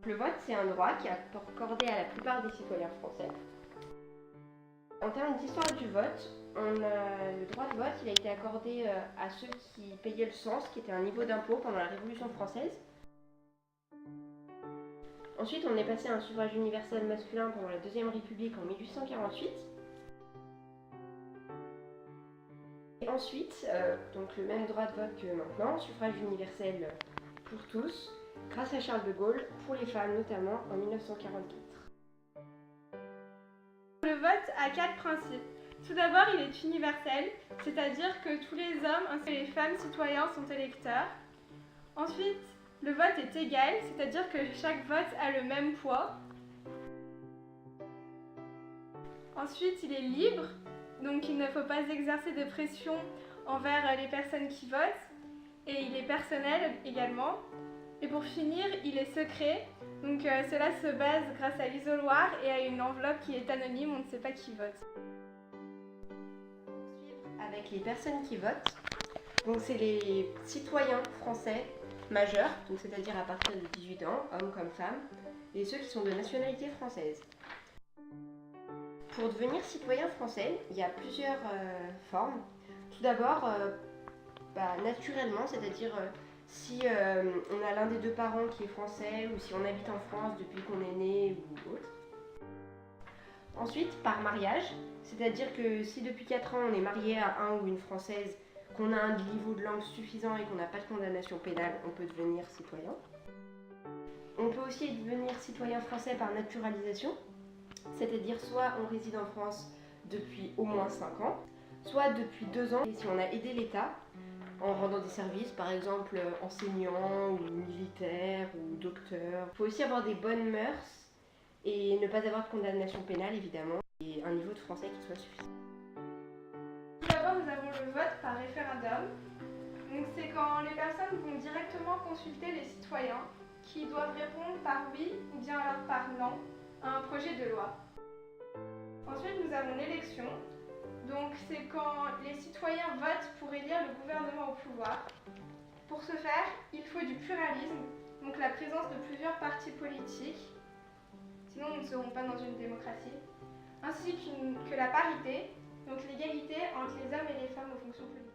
Le vote, c'est un droit qui est accordé à la plupart des citoyens français. En termes d'histoire du vote, le droit de vote il a été accordé à ceux qui payaient le cens, qui était un niveau d'impôt pendant la Révolution française. Ensuite, on est passé à un suffrage universel masculin pendant la Deuxième République en 1848. Et ensuite, donc le même droit de vote que maintenant, suffrage universel pour tous, grâce à Charles de Gaulle, pour les femmes notamment en 1944. Le vote a 4 principes. Tout d'abord, il est universel, c'est-à-dire que tous les hommes ainsi que les femmes citoyens sont électeurs. Ensuite, le vote est égal, c'est-à-dire que chaque vote a le même poids. Ensuite, il est libre, donc il ne faut pas exercer de pression envers les personnes qui votent. Et il est personnel également. Et pour finir, il est secret, donc cela se base grâce à l'isoloir et à une enveloppe qui est anonyme, on ne sait pas qui vote. Avec les personnes qui votent, donc c'est les citoyens français majeurs, donc c'est-à-dire à partir de 18 ans, hommes comme femmes, et ceux qui sont de nationalité française. Pour devenir citoyen français, il y a plusieurs formes. Tout d'abord, naturellement, c'est-à-dire si on a l'un des deux parents qui est français ou si on habite en France depuis qu'on est né ou autre. Ensuite, par mariage, c'est-à-dire que si depuis 4 ans on est marié à un ou une française, qu'on a un niveau de langue suffisant et qu'on n'a pas de condamnation pénale, on peut devenir citoyen. On peut aussi devenir citoyen français par naturalisation, c'est-à-dire soit on réside en France depuis au moins 5 ans, soit depuis 2 ans, et si on a aidé l'État en rendant des services, par exemple enseignant ou militaire ou docteur. Il faut aussi avoir des bonnes mœurs et ne pas avoir de condamnation pénale évidemment, et un niveau de français qui soit suffisant. Tout d'abord, nous avons le vote par référendum. Donc c'est quand les personnes vont directement consulter les citoyens qui doivent répondre par oui ou bien alors par non à un projet de loi. Ensuite, nous avons l'élection. Donc c'est quand les citoyens votent pour élire le gouvernement au pouvoir. Pour ce faire, il faut du pluralisme, donc la présence de plusieurs partis politiques, sinon nous ne serons pas dans une démocratie, ainsi que la parité, donc l'égalité entre les hommes et les femmes aux fonctions politiques.